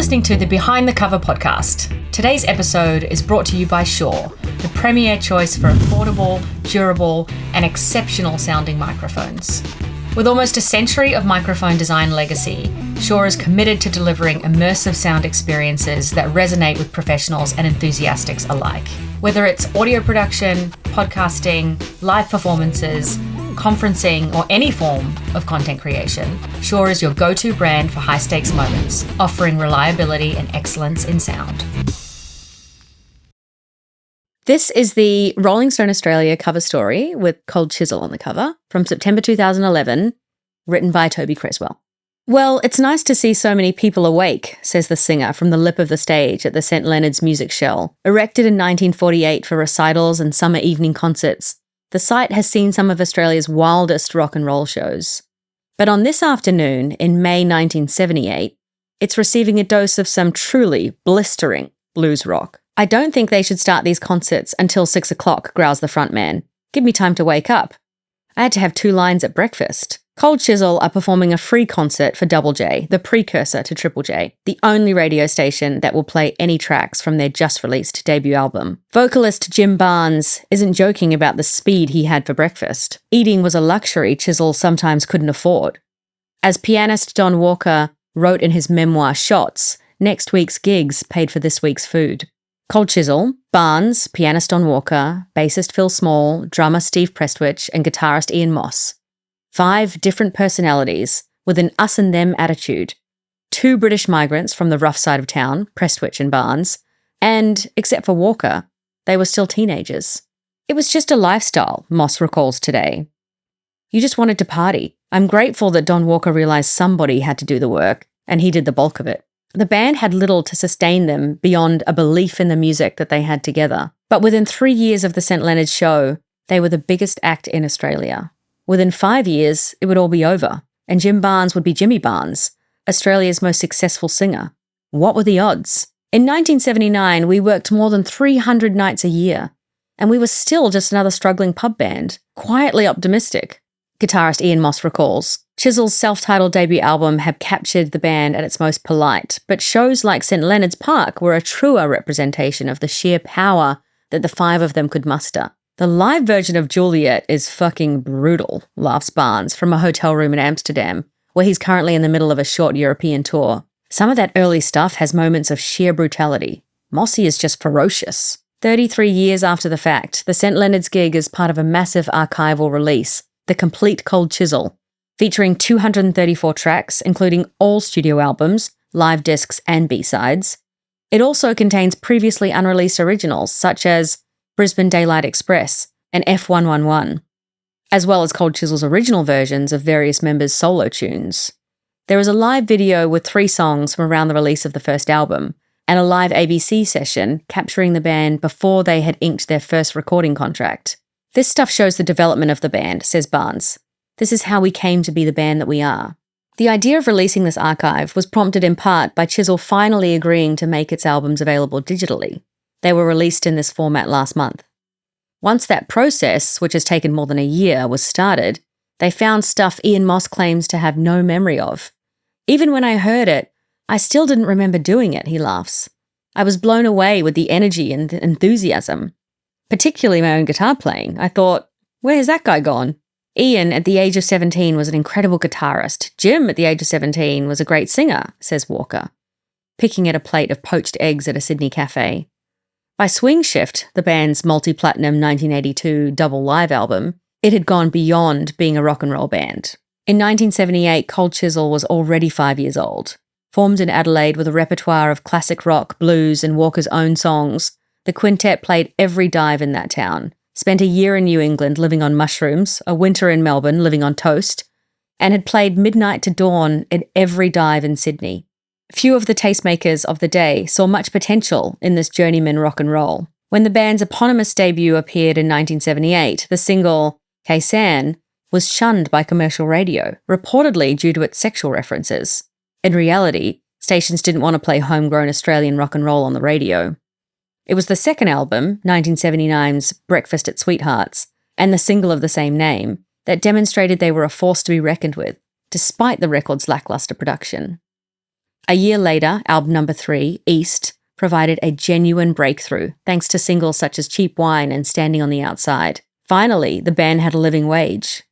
listening to the Behind the Cover podcast. Today's episode is brought to you by Shure, the premier choice for affordable, durable, and exceptional sounding microphones. With almost a century of microphone design legacy, Shure is committed to delivering immersive sound experiences that resonate with professionals and enthusiasts alike. Whether it's audio production, podcasting, live performances, conferencing, or any form of content creation, Shure is your go-to brand for high-stakes moments, offering reliability and excellence in sound. This is the Rolling Stone Australia cover story with Cold Chisel on the cover from September 2011, written by Toby Creswell. Well, it's nice to see so many people awake, says the singer from the lip of the stage at the St. Leonard's Music Shell. Erected in 1948 for recitals and summer evening concerts, the site has seen some of Australia's wildest rock and roll shows. But on this afternoon, in May 1978, it's receiving a dose of some truly blistering blues rock. I don't think they should start these concerts until 6 o'clock, growls the frontman. Give me time to wake up. I had to have 2 lines at breakfast. Cold Chisel are performing a free concert for Double J, the precursor to Triple J, the only radio station that will play any tracks from their just-released debut album. Vocalist Jim Barnes isn't joking about the speed he had for breakfast. Eating was a luxury Chisel sometimes couldn't afford. As pianist Don Walker wrote in his memoir Shots, next week's gigs paid for this week's food. Cold Chisel, Barnes, pianist Don Walker, bassist Phil Small, drummer Steve Prestwich, and guitarist Ian Moss. 5 different personalities with an us and them attitude. 2 British migrants from the rough side of town, Prestwich and Barnes, and, except for Walker, they were still teenagers. It was just a lifestyle, Moss recalls today. You just wanted to party. I'm grateful that Don Walker realised somebody had to do the work, and he did the bulk of it. The band had little to sustain them beyond a belief in the music that they had together. But within 3 years of the St. Leonard's show, they were the biggest act in Australia. Within 5 years, it would all be over, and Jim Barnes would be Jimmy Barnes, Australia's most successful singer. What were the odds? In 1979, we worked more than 300 nights a year, and we were still just another struggling pub band, quietly optimistic, guitarist Ian Moss recalls. Chisel's self-titled debut album had captured the band at its most polite, but shows like St. Leonard's Park were a truer representation of the sheer power that the 5 of them could muster. The live version of Juliet is fucking brutal, laughs Barnes from a hotel room in Amsterdam, where he's currently in the middle of a short European tour. Some of that early stuff has moments of sheer brutality. Mossy is just ferocious. 33 years after the fact, the St. Leonard's gig is part of a massive archival release, The Complete Cold Chisel, featuring 234 tracks, including all studio albums, live discs, and B-sides. It also contains previously unreleased originals, such as Brisbane Daylight Express and F111, as well as Cold Chisel's original versions of various members' solo tunes. There is a live video with 3 songs from around the release of the first album, and a live ABC session capturing the band before they had inked their first recording contract. This stuff shows the development of the band, says Barnes. This is how we came to be the band that we are. The idea of releasing this archive was prompted in part by Chisel finally agreeing to make its albums available digitally. They were released in this format last month. Once that process, which has taken more than a year, was started, they found stuff Ian Moss claims to have no memory of. Even when I heard it, I still didn't remember doing it, he laughs. I was blown away with the energy and the enthusiasm. Particularly my own guitar playing. I thought, where has that guy gone? Ian, at the age of 17, was an incredible guitarist. Jim, at the age of 17, was a great singer, says Walker, picking at a plate of poached eggs at a Sydney cafe. By Swing Shift, the band's multi-platinum 1982 double live album, it had gone beyond being a rock and roll band. In 1978, Cold Chisel was already 5 years old. Formed in Adelaide with a repertoire of classic rock, blues, and Walker's own songs, the quintet played every dive in that town, spent a year in New England living on mushrooms, a winter in Melbourne living on toast, and had played midnight to dawn at every dive in Sydney. Few of the tastemakers of the day saw much potential in this journeyman rock and roll. When the band's eponymous debut appeared in 1978, the single Khe Sanh was shunned by commercial radio, reportedly due to its sexual references. In reality, stations didn't want to play homegrown Australian rock and roll on the radio. It was the second album, 1979's Breakfast at Sweethearts, and the single of the same name, that demonstrated they were a force to be reckoned with, despite the record's lackluster production. A year later, album number 3, East, provided a genuine breakthrough thanks to singles such as Cheap Wine and Standing on the Outside. Finally, the band had a living wage.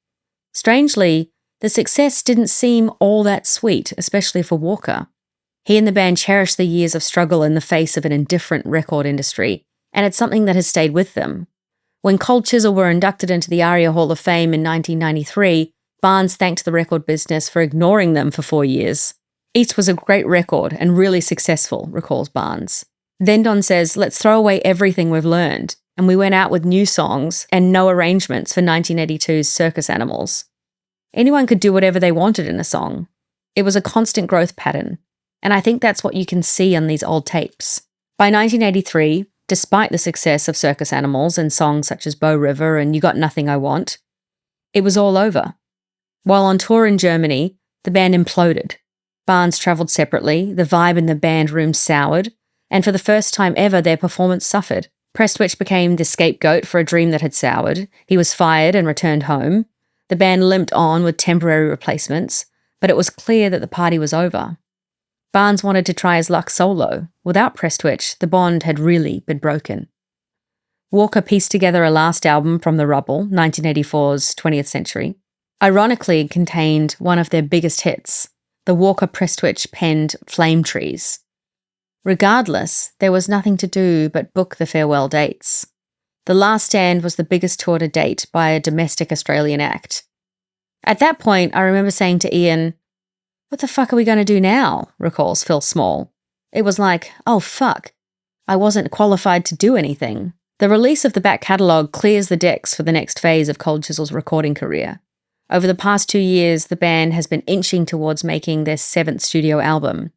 Strangely, the success didn't seem all that sweet, especially for Walker. He and the band cherished the years of struggle in the face of an indifferent record industry, and it's something that has stayed with them. When Cold Chisel were inducted into the ARIA Hall of Fame in 1993, Barnes thanked the record business for ignoring them for 4 years. East was a great record and really successful, recalls Barnes. Then Don says, let's throw away everything we've learned, and we went out with new songs and no arrangements for 1982's Circus Animals. Anyone could do whatever they wanted in a song. It was a constant growth pattern, and I think that's what you can see on these old tapes. By 1983, despite the success of Circus Animals and songs such as Bow River and You Got Nothing I Want, it was all over. While on tour in Germany, the band imploded. Barnes travelled separately, the vibe in the band room soured, and for the first time ever their performance suffered. Prestwich became the scapegoat for a dream that had soured. He was fired and returned home. The band limped on with temporary replacements, but it was clear that the party was over. Barnes wanted to try his luck solo. Without Prestwich, the bond had really been broken. Walker pieced together a last album from the rubble, 1984's 20th Century. Ironically, it contained one of their biggest hits, the Walker-Prestwich penned Flame Trees. Regardless, there was nothing to do but book the farewell dates. The Last Stand was the biggest tour to date by a domestic Australian act. At that point, I remember saying to Ian, "What the fuck are we going to do now?" recalls Phil Small. It was like, oh fuck, I wasn't qualified to do anything. The release of the back catalogue clears the decks for the next phase of Cold Chisel's recording career. Over the past 2 years, the band has been inching towards making their 7th studio album.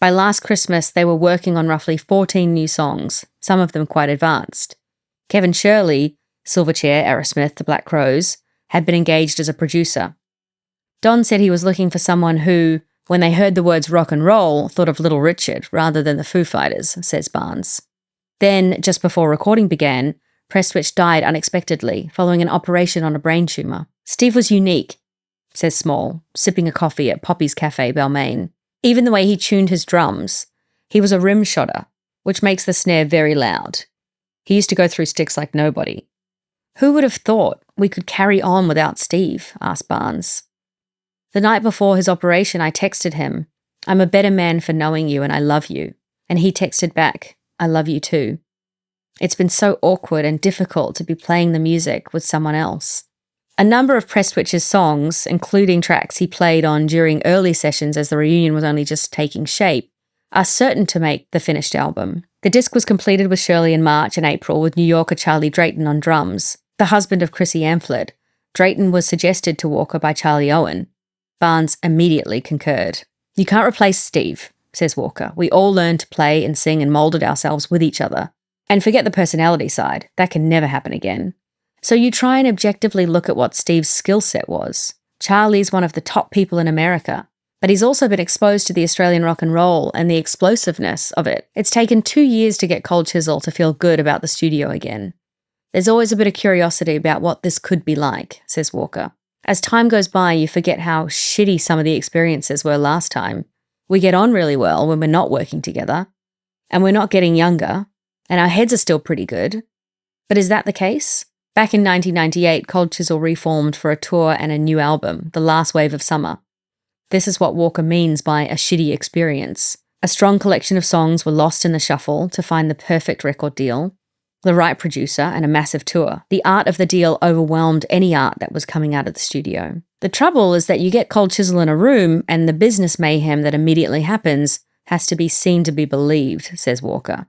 By last Christmas, they were working on roughly 14 new songs, some of them quite advanced. Kevin Shirley, Silverchair, Aerosmith, The Black Crowes, had been engaged as a producer. Don said he was looking for someone who, when they heard the words rock and roll, thought of Little Richard rather than the Foo Fighters, says Barnes. Then, just before recording began, Prestwich died unexpectedly following an operation on a brain tumour. Steve was unique, says Small, sipping a coffee at Poppy's Cafe, Balmain. Even the way he tuned his drums. He was a rim shotter, which makes the snare very loud. He used to go through sticks like nobody. Who would have thought we could carry on without Steve? Asked Barnes. The night before his operation, I texted him, "I'm a better man for knowing you and I love you." And he texted back, "I love you too." It's been so awkward and difficult to be playing the music with someone else. A number of Prestwich's songs, including tracks he played on during early sessions as the reunion was only just taking shape, are certain to make the finished album. The disc was completed with Shirley in March and April with New Yorker Charlie Drayton on drums, the husband of Chrissy Amphlett. Drayton was suggested to Walker by Charlie Owen. Barnes immediately concurred. "You can't replace Steve," says Walker. "We all learned to play and sing and moulded ourselves with each other. And forget the personality side. That can never happen again. So you try and objectively look at what Steve's skill set was. Charlie's one of the top people in America, but he's also been exposed to the Australian rock and roll and the explosiveness of it. It's taken 2 years to get Cold Chisel to feel good about the studio again. There's always a bit of curiosity about what this could be like," says Walker. "As time goes by, you forget how shitty some of the experiences were last time. We get on really well when we're not working together, and we're not getting younger, and our heads are still pretty good. But is that the case?" Back in 1998, Cold Chisel reformed for a tour and a new album, The Last Wave of Summer. This is what Walker means by a shitty experience. A strong collection of songs were lost in the shuffle to find the perfect record deal, the right producer, and a massive tour. The art of the deal overwhelmed any art that was coming out of the studio. The trouble is that you get Cold Chisel in a room and the business mayhem that immediately happens has to be seen to be believed, says Walker.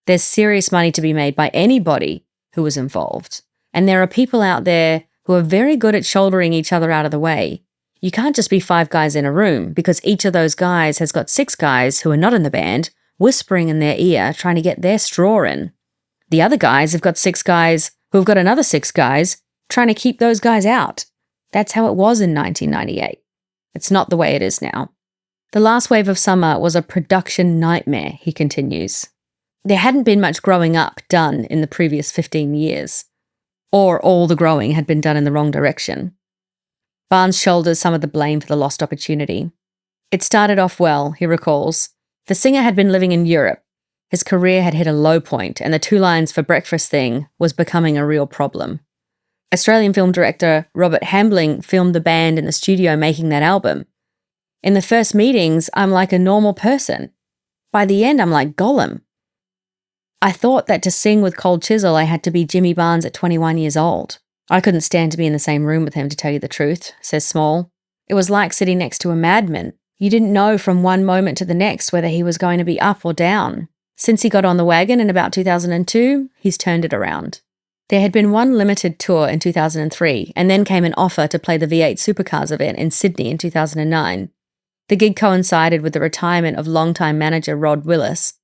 There's serious money to be made by anybody who was involved. And there are people out there who are very good at shouldering each other out of the way. You can't just be 5 guys in a room because each of those guys has got 6 guys who are not in the band whispering in their ear trying to get their straw in. The other guys have got 6 guys who have got another 6 guys trying to keep those guys out. That's how it was in 1998. It's not the way it is now. The Last Wave of Summer was a production nightmare, he continues. There hadn't been much growing up done in the previous 15 years. Or all the growing had been done in the wrong direction. Barnes shoulders some of the blame for the lost opportunity. It started off well, he recalls. The singer had been living in Europe. His career had hit a low point, and the 2 lines for breakfast thing was becoming a real problem. Australian film director Robert Hambling filmed the band in the studio making that album. In the first meetings, I'm like a normal person. By the end, I'm like Gollum. I thought that to sing with Cold Chisel, I had to be Jimmy Barnes at 21 years old. I couldn't stand to be in the same room with him, to tell you the truth, says Small. It was like sitting next to a madman. You didn't know from one moment to the next whether he was going to be up or down. Since he got on the wagon in about 2002, he's turned it around. There had been one limited tour in 2003, and then came an offer to play the V8 Supercars event in Sydney in 2009. The gig coincided with the retirement of longtime manager Rod Willis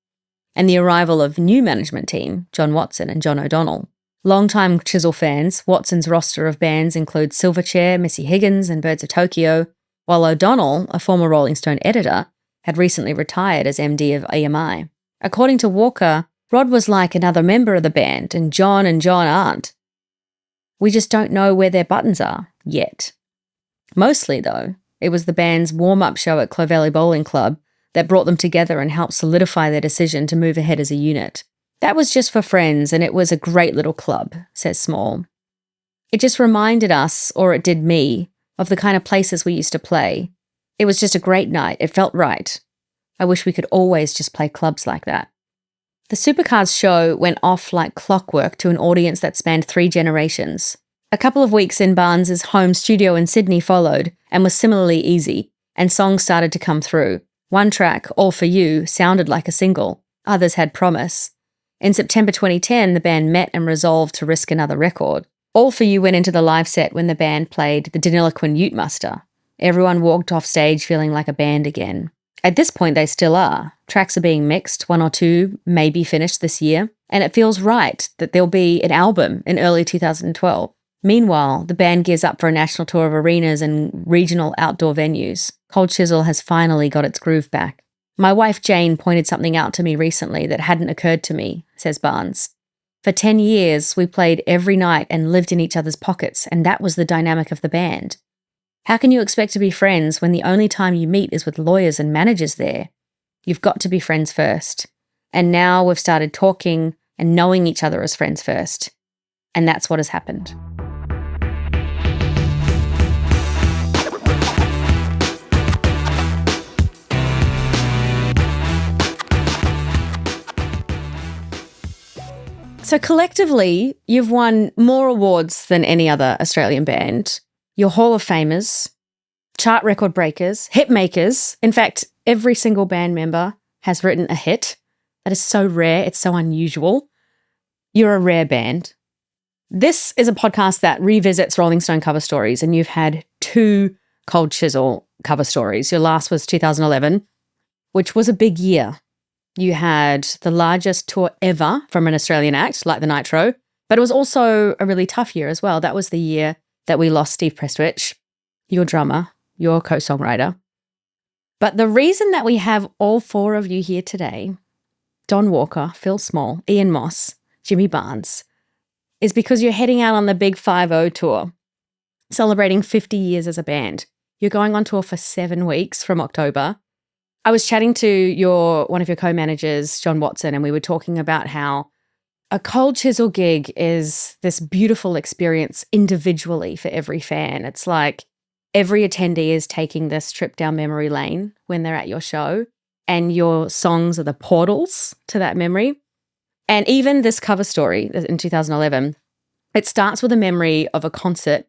and the arrival of new management team, John Watson and John O'Donnell. Longtime Chisel fans, Watson's roster of bands includes Silverchair, Missy Higgins and Birds of Tokyo, while O'Donnell, a former Rolling Stone editor, had recently retired as MD of EMI. According to Walker, Rod was like another member of the band, and John aren't. We just don't know where their buttons are, yet. Mostly, though, it was the band's warm-up show at Clovelly Bowling Club that brought them together and helped solidify their decision to move ahead as a unit. That was just for friends, and it was a great little club, says Small. It just reminded us, or it did me, of the kind of places we used to play. It was just a great night. It felt right. I wish we could always just play clubs like that. The Supercars show went off like clockwork to an audience that spanned 3 generations. A couple of weeks in Barnes's home studio in Sydney followed and was similarly easy, and songs started to come through. One track, All For You, sounded like a single. Others had promise. In September 2010, the band met and resolved to risk another record. All For You went into the live set when the band played the Deniliquin Ute Muster. Everyone walked off stage feeling like a band again. At this point, they still are. Tracks are being mixed, 1 or 2 may be finished this year, and it feels right that there'll be an album in early 2012. Meanwhile, the band gears up for a national tour of arenas and regional outdoor venues. Cold Chisel has finally got its groove back. My wife Jane pointed something out to me recently that hadn't occurred to me, says Barnes. For 10 years, we played every night and lived in each other's pockets, and that was the dynamic of the band. How can you expect to be friends when the only time you meet is with lawyers and managers there? You've got to be friends first. And now we've started talking and knowing each other as friends first. And that's what has happened. So collectively, you've won more awards than any other Australian band. You're Hall of Famers, chart record breakers, hit makers. In fact, every single band member has written a hit. That is so rare. It's so unusual. You're a rare band. This is a podcast that revisits Rolling Stone cover stories, and you've had 2 Cold Chisel cover stories. Your last was 2011, which was a big year. You had the largest tour ever from an Australian act, like the Nitro, but it was also a really tough year as well. That was the year that we lost Steve Prestwich, your drummer, your co-songwriter. But the reason that we have all 4 of you here today, Don Walker, Phil Small, Ian Moss, Jimmy Barnes, is because you're heading out on the Big 5-0 tour, celebrating 50 years as a band. You're going on tour for 7 weeks from October. I was chatting to one of your co-managers, John Watson, and we were talking about how a Cold Chisel gig is this beautiful experience individually for every fan. It's like every attendee is taking this trip down memory lane when they're at your show, and your songs are the portals to that memory. And even this cover story in 2011, it starts with a memory of a concert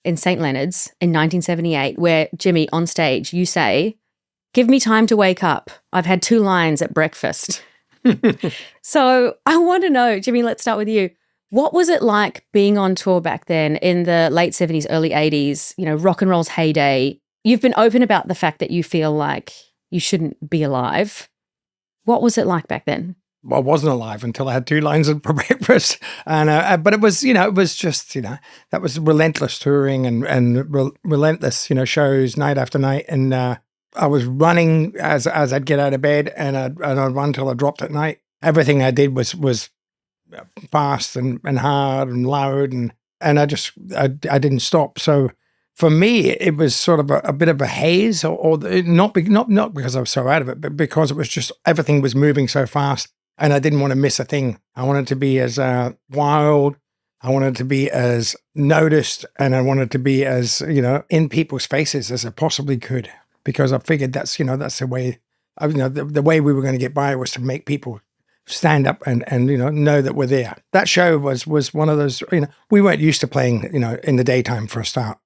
in St. Leonard's in 1978 where, Jimmy, on stage, you say, "Give me time to wake up. I've had 2 lines at breakfast." So I want to know, Jimmy, let's start with you. What was it like being on tour back then in the late 70s, early 80s, rock and roll's heyday? You've been open about the fact that you feel like you shouldn't be alive. What was it like back then? Well, I wasn't alive until I had 2 lines for breakfast. And but it was, it was just, that was relentless touring and relentless, shows night after night. And I was running as I'd get out of bed, and I'd run till I dropped at night. Everything I did was fast and hard and loud, and I didn't stop. So for me, it was sort of a bit of a haze, not because I was so out of it, but because it was just everything was moving so fast, and I didn't want to miss a thing. I wanted to be as wild, I wanted to be as noticed, and I wanted to be as in people's faces as I possibly could, because I figured that's the way. The way we were going to get by was to make people stand up and know that we're there. That show was one of those. We weren't used to playing in the daytime for a start.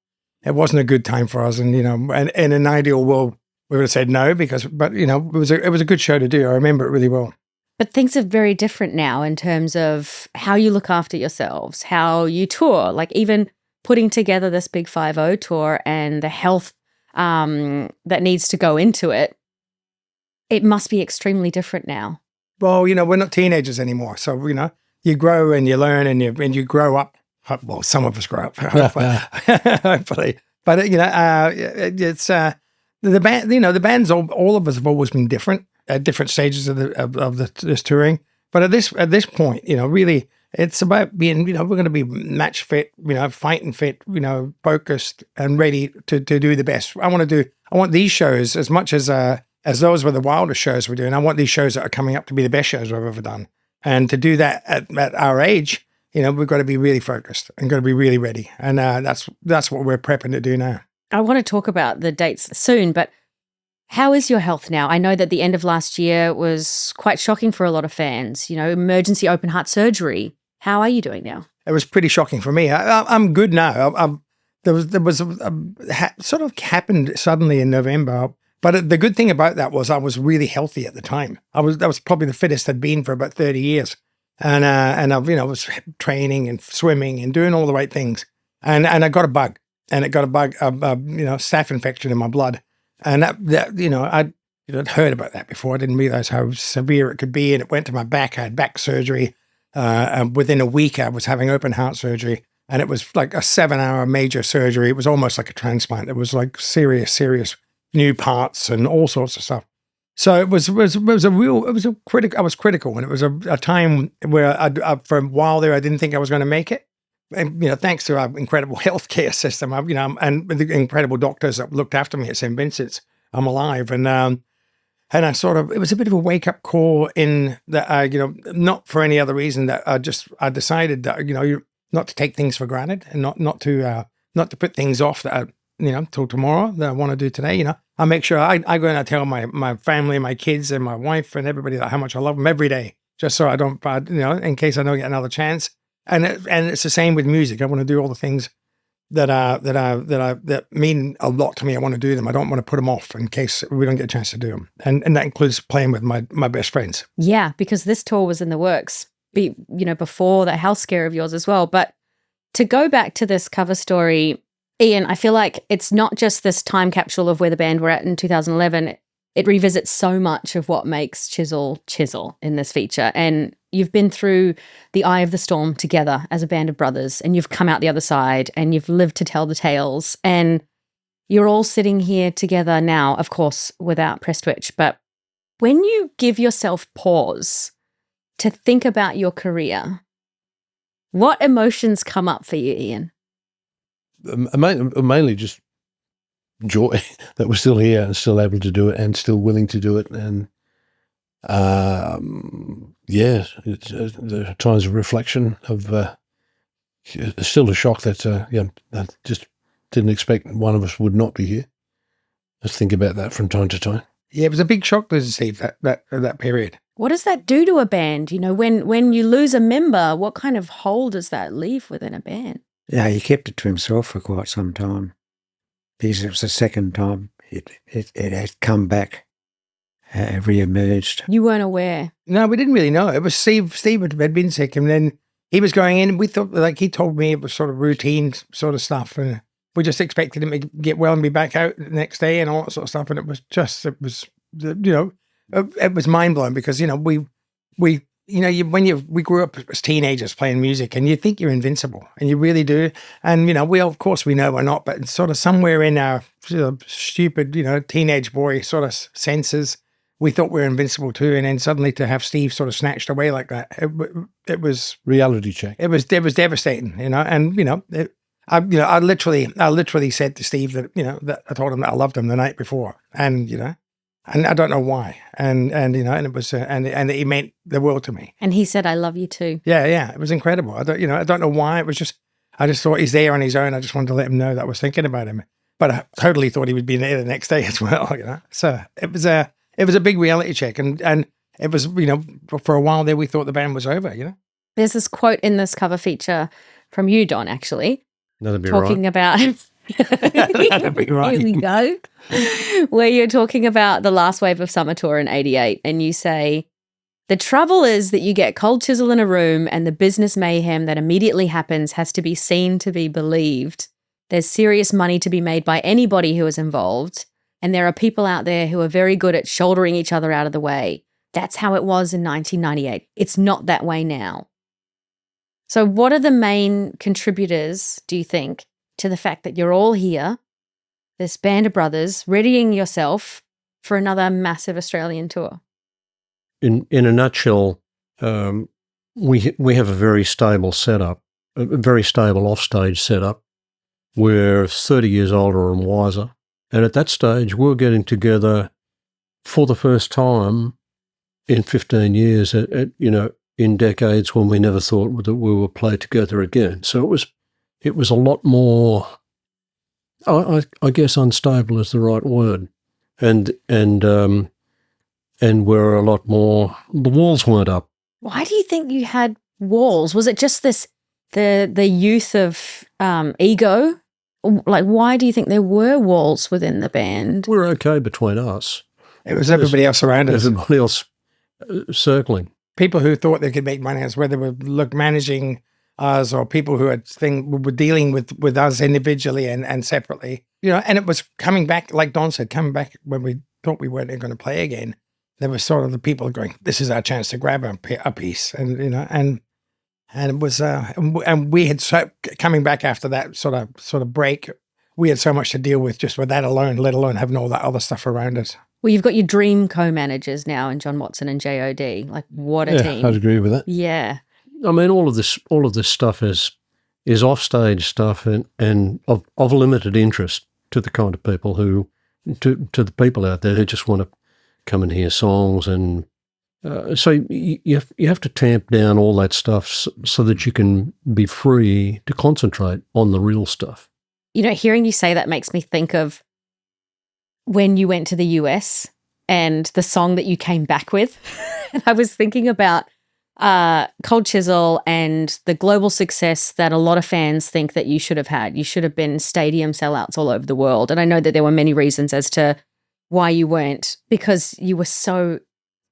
It wasn't a good time for us, and and in an ideal world, we would have said no but it was a good show to do. I remember it really well. But things are very different now in terms of how you look after yourselves, how you tour, like even putting together this big 5-0 tour and the health that needs to go into it. It must be extremely different now. Well, we're not teenagers anymore, so you grow and you learn and you grow up. Well, some of us grow up, hopefully. But it's the band. The bands. All of us have always been different at different stages of this touring. But at this point, really, it's about being. We're going to be match fit. Fighting fit. Focused and ready to do the best. I want these shows as much as those were the wildest shows we're doing. I want these shows that are coming up to be the best shows we've ever done. And to do that at our age, we've got to be really focused and got to be really ready. And that's what we're prepping to do now. I want to talk about the dates soon, but how is your health now? I know that the end of last year was quite shocking for a lot of fans, emergency open heart surgery. How are you doing now? It was pretty shocking for me. I'm good now. There was sort of happened suddenly in November. But the good thing about that was I was really healthy at the time. That was probably the fittest I'd been for about 30 years. And I was training and swimming and doing all the right things. And I got a bug, and it got a bug, staph infection in my blood. And I'd heard about that before. I didn't realize how severe it could be. And it went to my back. I had back surgery. And within a week, I was having open heart surgery. And it was like a 7-hour major surgery. It was almost like a transplant. It was like serious new parts and all sorts of stuff. So it was critical. I was critical, and it was a time where for a while there I didn't think I was going to make it. And thanks to our incredible healthcare system, and the incredible doctors that looked after me at St. Vincent's, I'm alive. And I sort of, it was a bit of a wake up call in that not for any other reason, that I decided that not to take things for granted, and not to put things off that till tomorrow that I want to do today. I make sure I go and I tell my family, my kids and my wife and everybody how much I love them every day, just so I don't, in case I don't get another chance. And it's the same with music. I want to do all the things that mean a lot to me. I want to do them. I don't want to put them off in case we don't get a chance to do them. And that includes playing with my best friends. Yeah, because this tour was in the works, before that health scare of yours as well. But to go back to this cover story, Ian, I feel like it's not just this time capsule of where the band were at in 2011. It revisits so much of what makes Chisel in this feature. And you've been through the eye of the storm together as a band of brothers, and you've come out the other side, and you've lived to tell the tales. And you're all sitting here together now, of course, without Prestwich. But when you give yourself pause to think about your career, what emotions come up for you, Ian? Mainly just joy that we're still here and still able to do it and still willing to do it. And the times of reflection of still a shock that I just didn't expect one of us would not be here. Just think about that from time to time. Yeah, it was a big shock to Steve that period. What does that do to a band? When you lose a member, what kind of hole does that leave within a band? Yeah, he kept it to himself for quite some time, because it was the second time it had come back, re-emerged. You weren't aware? No, we didn't really know. It was Steve had been sick, and then he was going in. We thought, he told me it was sort of routine sort of stuff, and we just expected him to get well and be back out the next day and all that sort of stuff. And it was mind blowing, because we grew up as teenagers playing music, and you think you're invincible, and you really do. And we know we're not, but sort of somewhere in our stupid teenage boy sort of senses, we thought we were invincible too. And then suddenly to have Steve sort of snatched away like that, it was reality check. It was devastating, and I literally said to Steve that, that I told him that I loved him the night before, and and I don't know why, and and it was, and he meant the world to me. And he said, "I love you too." Yeah, it was incredible. I don't know why. It was just, I just thought he's there on his own. I just wanted to let him know that I was thinking about him, but I totally thought he would be there the next day as well. So it was a big reality check, and it was, for a while there we thought the band was over. There's this quote in this cover feature from you, Don, actually, That'd be talking about. That'd be right. Here we go. Where you're talking about the last wave of summer tour in '88, and you say, "The trouble is that you get Cold Chisel in a room and the business mayhem that immediately happens has to be seen to be believed. There's serious money to be made by anybody who is involved, and there are people out there who are very good at shouldering each other out of the way. That's how it was in 1998. It's not that way now." So what are the main contributors, do you think, to the fact that you're all here, this band of brothers, readying yourself for another massive Australian tour? In a nutshell, we have a very stable setup, a very stable offstage setup. We're 30 years older and wiser, and at that stage, we're getting together for the first time in 15 years. In decades when we never thought that we would play together again. So it was a lot more. I guess unstable is the right word, and we're a lot more. The walls weren't up. Why do you think you had walls? Was it just the youth of ego? Like, why do you think there were walls within the band? We're okay between us. It was everybody else around us. Everybody else circling. People who thought they could make money, as whether we're managing us or people who were dealing with us individually and separately, and it was coming back, like Don said, coming back when we thought we weren't going to play again. There was sort of the people going, this is our chance to grab a piece, and it was, and we had coming back after that sort of break, we had so much to deal with just with that alone, let alone having all that other stuff around us. Well, you've got your dream co-managers now in John Watson and JOD. Like, what a team. I'd agree with that. Yeah. I mean, all of this stuff is offstage stuff and of limited interest to the kind of people to the people out there who just want to come and hear songs. And so you have to tamp down all that stuff so that you can be free to concentrate on the real stuff. Hearing you say that makes me think of when you went to the US and the song that you came back with. And I was thinking about Cold Chisel and the global success that a lot of fans think that you should have had. You should have been stadium sellouts all over the world. And I know that there were many reasons as to why you weren't, because you were so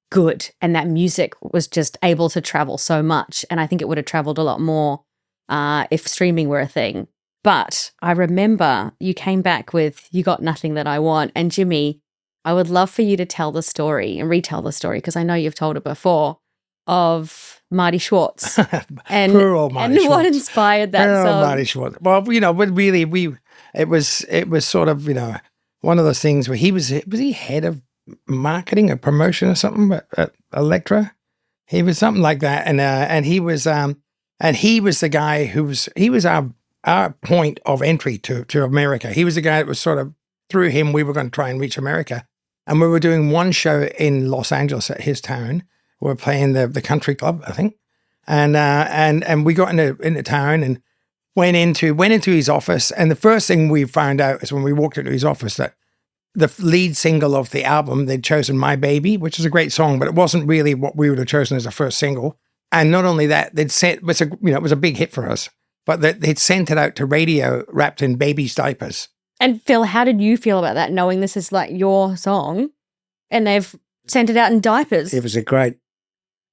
good and that music was just able to travel so much. And I think it would have traveled a lot more if streaming were a thing. But I remember you came back with You Got Nothing That I Want. And Jimmy, I would love for you to tell the story and retell the story, because I know you've told it before, of Marty Schwartz. And, Poor old Marty and Schwartz. What inspired that Poor song? old Marty Schwartz. Well, but really, it was sort of, one of those things where was he head of marketing or promotion or something at Elektra? He was something like that. And he was the guy he was our point of entry to America. He was the guy that was sort of, through him, we were going to try and reach America. And we were doing one show in Los Angeles at his town. We were playing the country club, I think. And we got into town and went into his office. And the first thing we found out is when we walked into his office that the lead single of the album, they'd chosen My Baby, which is a great song, but it wasn't really what we would have chosen as a first single. And not only that, it was a big hit for us. But they'd sent it out to radio wrapped in babies' diapers. And Phil, how did you feel about that, knowing this is like your song and they've sent it out in diapers? It was a great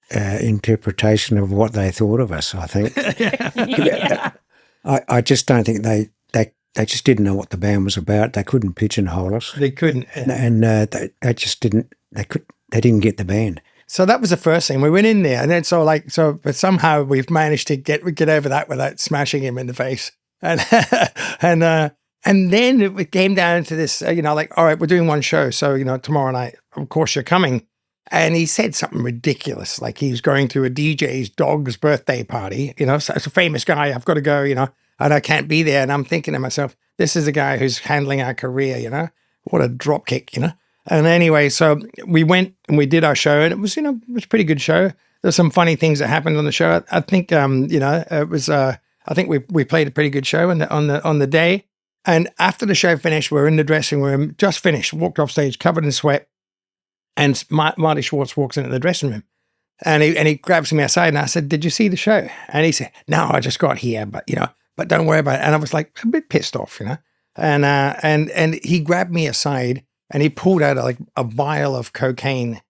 interpretation of what they thought of us, I think. Yeah. I just don't think they just didn't know what the band was about. They couldn't pigeonhole us. They couldn't. And they just didn't, they didn't get the band. So that was the first thing. We went in there, and then but somehow we've managed to get over that without smashing him in the face. And and then it came down to this, all right, we're doing one show, so tomorrow night, of course you're coming. And he said something ridiculous, like he was going to a DJ's dog's birthday party. So it's a famous guy. I've got to go. and I can't be there. And I'm thinking to myself, this is the guy who's handling our career, you know? What a drop kick, you know? And anyway, so we went and we did our show, and it was, you know, it was a pretty good show. There's some funny things that happened on the show. I think, you know, it was, I think we played a pretty good show on the day. And after the show finished, we're in the dressing room, just finished, walked off stage, covered in sweat. And Marty Schwartz walks into the dressing room, and he grabs me aside, and I said, "Did you see the show?" And he said, "No, I just got here, but don't worry about it." And I was like a bit pissed off, you know. And he grabbed me aside, and he pulled out like a vial of cocaine,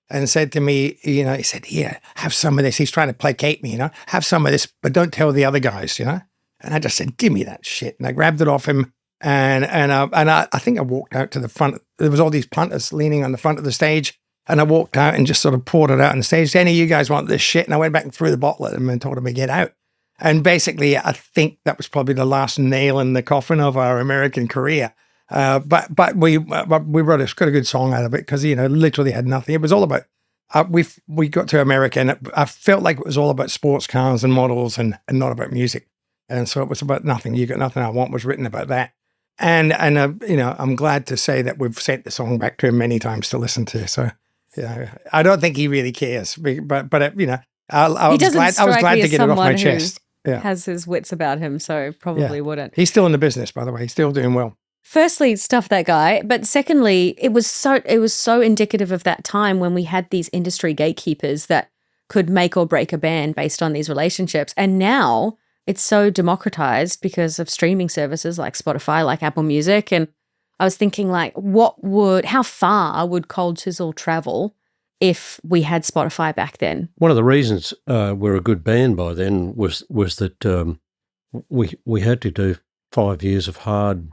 and said to me, you know, he said, "Here, have some of this." He's trying to placate me, you know, "Have some of this, but don't tell the other guys, you know." And I just said, "Give me that shit." And I grabbed it off him, and I think I walked out to the front. There was all these punters leaning on the front of the stage, and I walked out and just sort of poured it out on the stage. "Any of you guys want this shit?" And I went back and threw the bottle at him and told him to get out. And basically, I think that was probably the last nail in the coffin of our American career. But we got a good song out of it, because, you know, literally had nothing. It was all about, we got to America, and I felt like it was all about sports cars and models, and not about music. And so it was about nothing. You Got Nothing I Want was written about that. And you know, I'm glad to say that we've sent the song back to him many times to listen to. So, yeah, I don't think he really cares, but you know, I was glad to get it off my chest. Yeah. Has his wits about him, so probably wouldn't. He's still in the business, by the way. He's still doing well. Firstly, stuff that guy, but secondly, it was so indicative of that time when we had these industry gatekeepers that could make or break a band based on these relationships. And now it's so democratized because of streaming services like Spotify, like Apple Music. And I was thinking, like, how far would Cold Chisel travel if we had Spotify back then? One of the reasons we're a good band by then was that we had to do 5 years of hard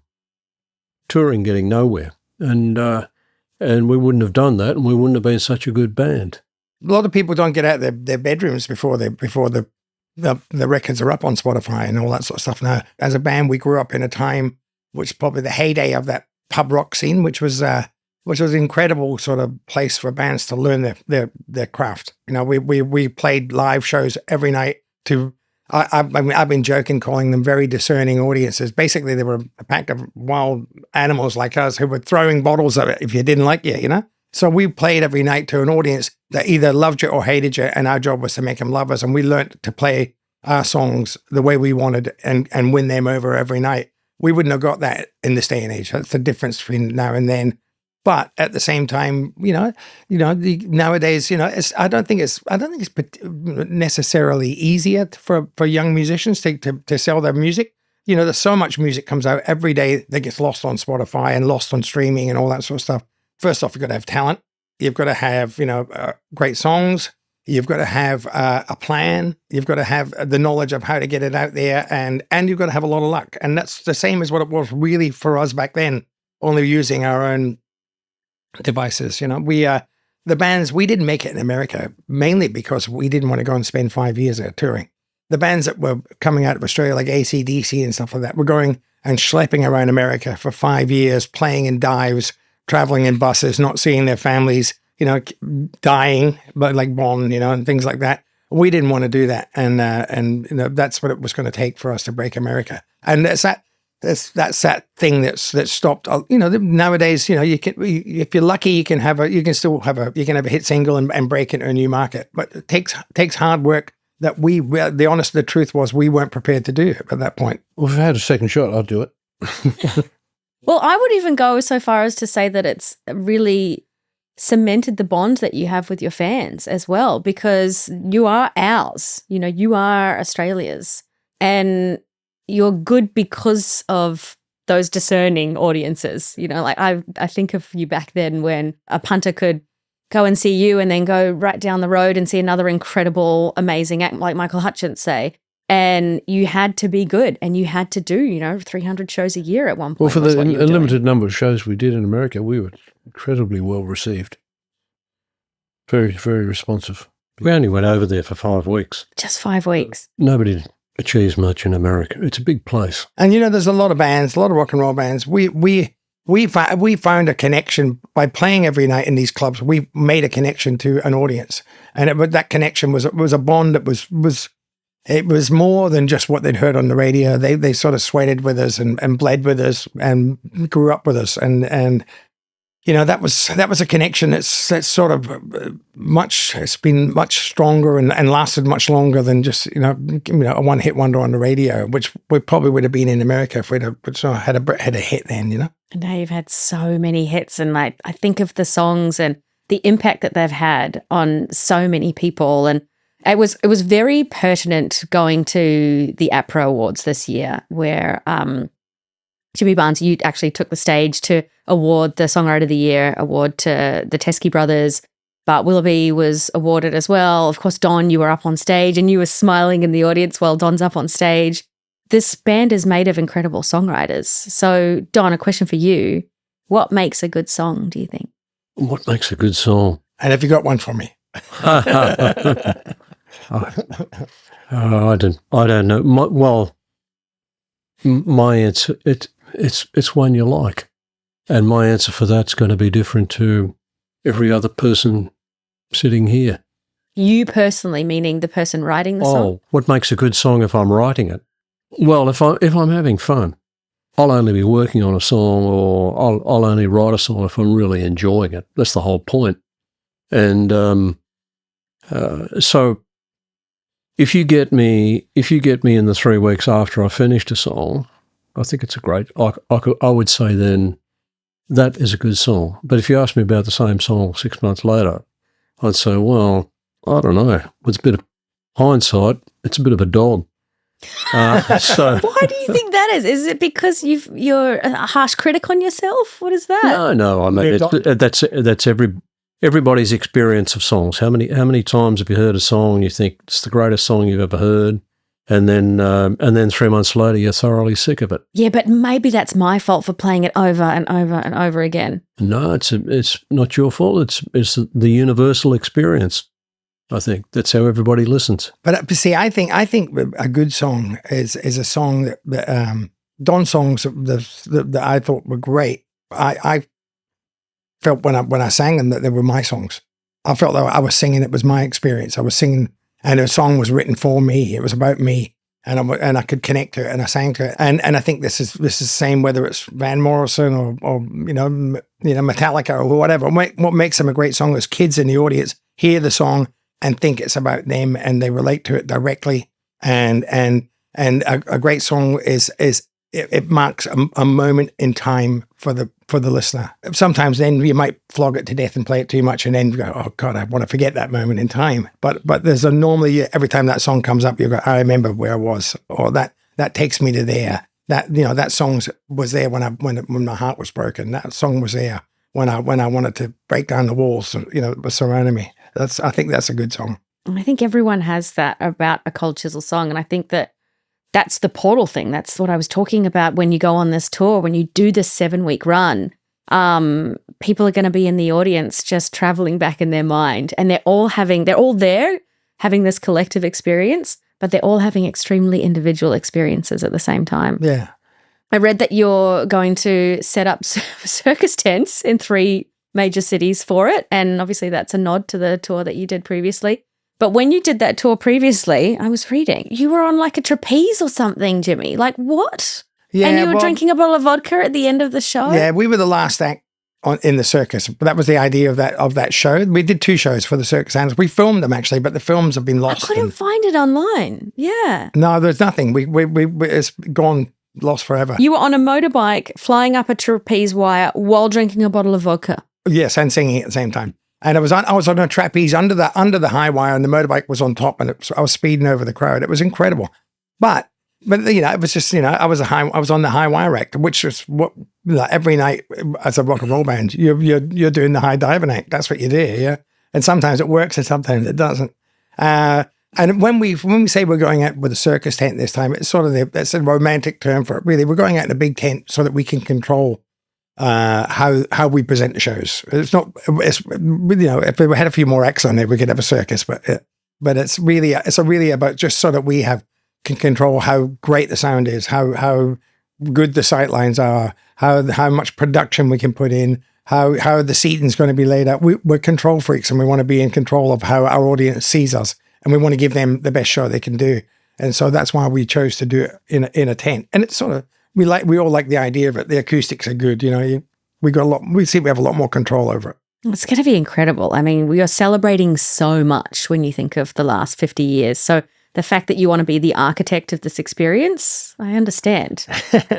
touring, getting nowhere, and we wouldn't have done that, and we wouldn't have been such a good band. A lot of people don't get out of their bedrooms before the records are up on Spotify and all that sort of stuff. Now, as a band, we grew up in a time which is probably the heyday of that pub rock scene, which was an incredible sort of place for bands to learn their craft. You know, we played live shows every night to. I've been joking, calling them very discerning audiences. Basically, they were a pack of wild animals like us who were throwing bottles at it if you didn't like you, you know? So we played every night to an audience that either loved you or hated you, and our job was to make them love us. And we learned to play our songs the way we wanted and win them over every night. We wouldn't have got that in this day and age. That's the difference between now and then. But at the same time, nowadays, I don't think it's necessarily easier for young musicians to sell their music. You know, there's so much music comes out every day that gets lost on Spotify and lost on streaming and all that sort of stuff. First off, you've got to have talent. You've got to have, great songs. You've got to have a plan. You've got to have the knowledge of how to get it out there, and you've got to have a lot of luck. And that's the same as what it was really for us back then, only using our own devices. You know, the bands, we didn't make it in America mainly because we didn't want to go and spend 5 years there touring. The bands that were coming out of Australia, like AC/DC and stuff like that, were going and schlepping around America for 5 years, playing in dives, traveling in buses, not seeing their families, dying, but like Bon, and things like that. We didn't want to do that, and that's what it was going to take for us to break America. And that's that thing that's stopped. Nowadays, you can, if you're lucky, you can have a hit single and break into a new market. But it takes hard work that the truth was we weren't prepared to do at that point. Well, if I had a second shot, I'd do it. Well, I would even go so far as to say that it's really cemented the bond that you have with your fans as well, because you are ours, you are Australia's, and you're good because of those discerning audiences. Like I think of you back then when a punter could go and see you and then go right down the road and see another incredible, amazing act like Michael Hutchence, say, and you had to be good and you had to do, 300 shows a year at one point. Well, for the limited number of shows we did in America, we were incredibly well received. Very, very responsive. We only went over there for 5 weeks. Just 5 weeks. Nobody achieves much in America. It's a big place. And, there's a lot of bands, a lot of rock and roll bands. We found a connection by playing every night in these clubs. We made a connection to an audience. And that connection was a bond that was It was more than just what they'd heard on the radio. They sort of sweated with us and bled with us and grew up with us. And that was a connection that's sort of it's been much stronger and lasted much longer than just, a one-hit wonder on the radio, which we probably would have been in America if we'd have had a hit then, And now you've had so many hits, and I think of the songs and the impact that they've had on so many people. And it was very pertinent going to the APRA Awards this year, where Jimmy Barnes, you actually took the stage to award the Songwriter of the Year award to the Teskey Brothers. Bart Willoughby was awarded as well. Of course, Don, you were up on stage and you were smiling in the audience while Don's up on stage. This band is made of incredible songwriters. So, Don, a question for you. What makes a good song, do you think? What makes a good song? And have you got one for me? I don't know. My answer, it's one you like. And my answer for that's going to be different to every other person sitting here. You personally, meaning the person writing the song? What makes a good song if I'm writing it? Well, if I'm having fun, I'll only be working on a song, or I'll only write a song if I'm really enjoying it. That's the whole point. And so if you get me in the 3 weeks after I finished a song, I think it's a great. I would say then that is a good song. But if you ask me about the same song 6 months later, I'd say, well, I don't know. With a bit of hindsight, it's a bit of a dog. So why do you think that is? Is it because you're a harsh critic on yourself? What is that? No. I mean, that's everybody's experience of songs. How many times have you heard a song and you think it's the greatest song you've ever heard, and then 3 months later you're thoroughly sick of it? Yeah, but maybe that's my fault for playing it over and over and over again. No, it's not your fault. It's the universal experience. I think that's how everybody listens. But see, I think a good song is a song that Don's songs that I thought were great. I felt when I sang them that they were my songs. I felt that I was singing. It was my experience. I was singing, and the song was written for me. It was about me, and I could connect to it, and I sang to it. And I think this is the same whether it's Van Morrison or Metallica or whatever. What makes them a great song is kids in the audience hear the song and think it's about them, and they relate to it directly. And a great song is it marks a moment in time for the listener. Sometimes then you might flog it to death and play it too much, and then you go, oh God, I want to forget that moment in time. But there's normally every time that song comes up, you go, I remember where I was, or that takes me to there. That song was there when my heart was broken. That song was there when I wanted to break down the walls, that was surrounding me. I think that's a good song. I think everyone has that about a Cold Chisel song, and I think that's the portal thing. That's what I was talking about when you go on this tour, when you do this 7-week run. People are going to be in the audience just traveling back in their mind, and they're all there having this collective experience, but they're all having extremely individual experiences at the same time. Yeah. I read that you're going to set up circus tents in 3 major cities for it, and obviously that's a nod to the tour that you did previously. But when you did that tour previously, I was reading, you were on like a trapeze or something, Jimmy. Like what? Yeah, and you were drinking a bottle of vodka at the end of the show? Yeah, we were the last act in the circus. But that was the idea of that show. We did 2 shows for the circus animals. We filmed them actually, but the films have been lost. I couldn't find it online. Yeah. No, there's nothing. We it's gone, lost forever. You were on a motorbike flying up a trapeze wire while drinking a bottle of vodka. Yes, and singing at the same time. And I was on a trapeze under the high wire, and the motorbike was on top, and I was speeding over the crowd. It was incredible. But it was just, I was on the high wire act, which is what every night as a rock and roll band, you're doing the high diving act. That's what you do, yeah. And sometimes it works, and sometimes it doesn't. And when we say we're going out with a circus tent this time, it's sort of it's a romantic term for it. Really, we're going out in a big tent so that we can control how we present the shows. It's not. It's if we had a few more acts on there, we could have a circus. But it's really about just so that we can control how great the sound is, how good the sight lines are, how much production we can put in, how the seating's going to be laid out. We're control freaks, and we want to be in control of how our audience sees us, and we want to give them the best show they can do. And so that's why we chose to do it in a tent. And it's sort of, we all like the idea of it. The acoustics are good, we have a lot more control over it. It's going to be incredible. I mean, we are celebrating so much when you think of the last 50 years. So the fact that you want to be the architect of this experience, I understand.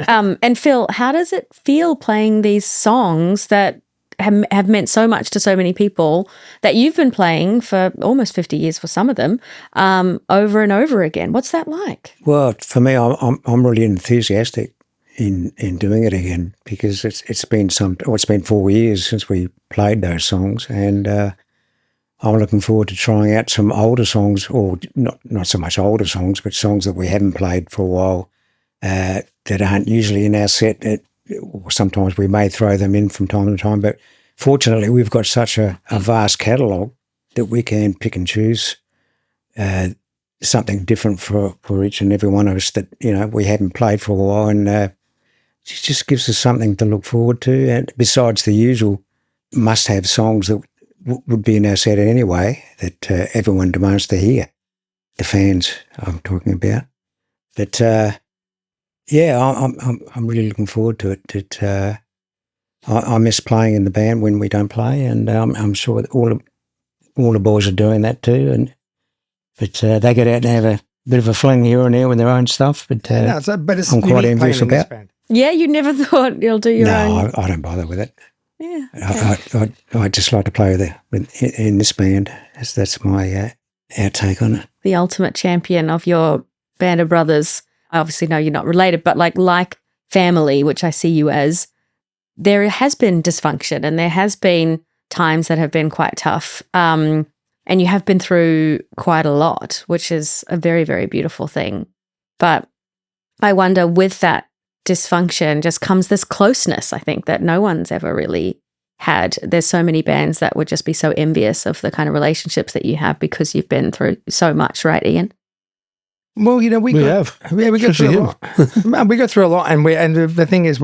And Phil, how does it feel playing these songs that have meant so much to so many people that you've been playing for almost 50 years for some of them, over and over again? What's that like? Well, for me, I'm really enthusiastic in doing it again, because it's been 4 years since we played those songs, and I'm looking forward to trying out some older songs, or not so much older songs, but songs that we haven't played for a while that aren't usually in our set. Or sometimes we may throw them in from time to time, but fortunately we've got such a vast catalogue that we can pick and choose something different for each and every one of us that we haven't played for a while, and it just gives us something to look forward to. And besides the usual must-have songs that would be in our set anyway, that everyone demands to hear, the fans I'm talking about. But yeah, I'm really looking forward to it. I miss playing in the band when we don't play, and I'm sure that all the boys are doing that too. But they get out and have a bit of a fling here and there with their own stuff. But I'm quite envious about. Yeah, you never thought you'll do your own. No, I don't bother with it. Yeah, okay. I just like to play in this band. That's my outtake on it. The ultimate champion of your band of brothers. I obviously know you're not related, but like family, which I see you as, there has been dysfunction and there has been times that have been quite tough. And you have been through quite a lot, which is a very, very beautiful thing. But I wonder, with that dysfunction just comes this closeness, I think, that no one's ever really had. There's so many bands that would just be so envious of the kind of relationships that you have because you've been through so much, right, Ian? Well, we go through a lot. We go through a lot, and the thing is,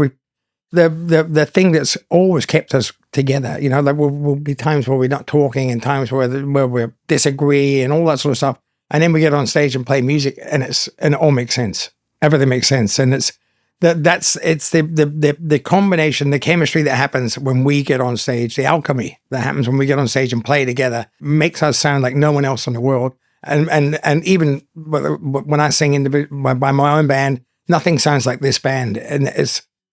the thing that's always kept us together. There will be times where we're not talking, and times where we disagree, and all that sort of stuff. And then we get on stage and play music, and it all makes sense. Everything makes sense, and it's the combination, the chemistry that happens when we get on stage, the alchemy that happens when we get on stage and play together, makes us sound like no one else in the world. And even when I sing by my own band, nothing sounds like this band. And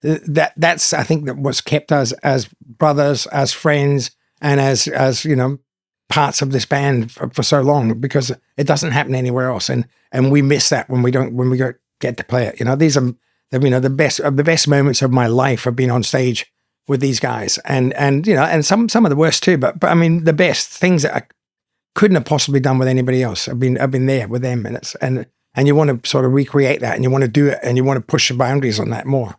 that's I think that what's kept us as brothers, as friends, and as parts of this band for so long, because it doesn't happen anywhere else. And we miss that when we get to play it. These are the best moments of my life have been on stage with these guys, and some of the worst too. But I mean, the best things that I couldn't have possibly done with anybody else. I've been there with them, and you want to sort of recreate that, and you want to do it, and you want to push the boundaries on that more.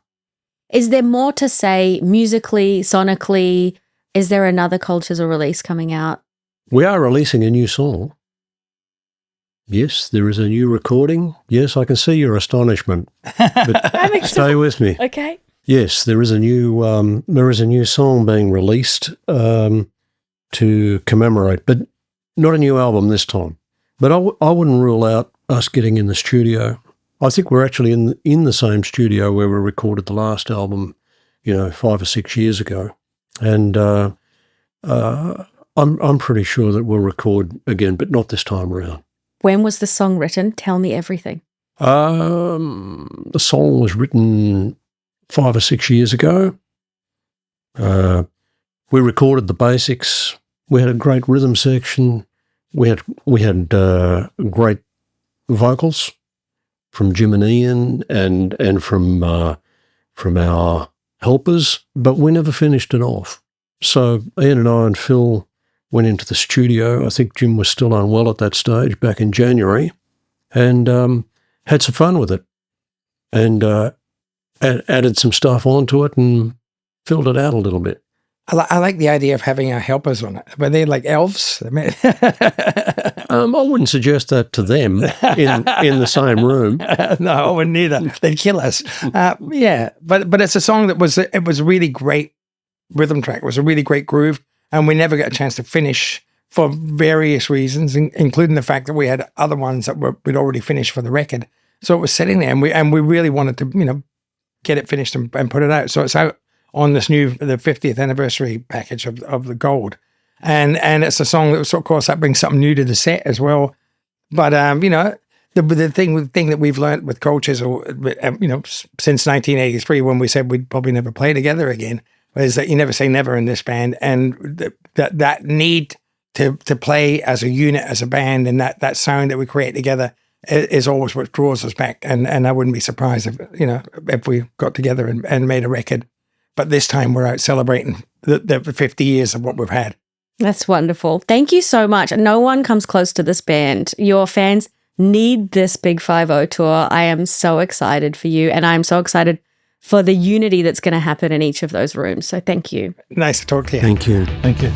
Is there more to say musically, sonically? Is there another Cold Chisel release coming out? We are releasing a new song. Yes, there is a new recording. Yes, I can see your astonishment. But stay with me. Okay. Yes, there is a new song being released to commemorate, but not a new album this time. But I wouldn't rule out us getting in the studio. I think we're actually in the same studio where we recorded the last album, 5 or 6 years ago, and I'm pretty sure that we'll record again, but not this time around. When was the song written? Tell me everything. The song was written 5 or 6 years ago. We recorded the basics. We had a great rhythm section. We had great vocals from Jim and Ian and from our helpers, but we never finished it off. So Ian and I and Phil went into the studio. I think Jim was still unwell at that stage back in January, and had some fun with it, and added some stuff onto it and filled it out a little bit. I like the idea of having our helpers on it. Were they like elves? I wouldn't suggest that to them in the same room. No, I wouldn't either. They'd kill us. Yeah, but it's a song that was a really great rhythm track. It was a really great groove, and we never got a chance to finish for various reasons, including the fact that we had other ones that we'd already finished for the record. So it was sitting there, and we really wanted to, get it finished and put it out. So it's out on the 50th anniversary package of the Gold. And it's a song that, of course, that brings something new to the set as well. But, the thing that we've learned with Cold Chisel, since 1983, when we said we'd probably never play together again, is that you never say never in this band. And that need to play as a unit, as a band, and that sound that we create together is always what draws us back. And I wouldn't be surprised if we got together and made a record. But this time we're out celebrating the 50 years of what we've had. That's wonderful. Thank you so much. No one comes close to this band. Your fans need this Big 5-0 tour. I am so excited for you, and I'm so excited for the unity that's going to happen in each of those rooms. So thank you. Nice to talk to you. Thank you. Thank you.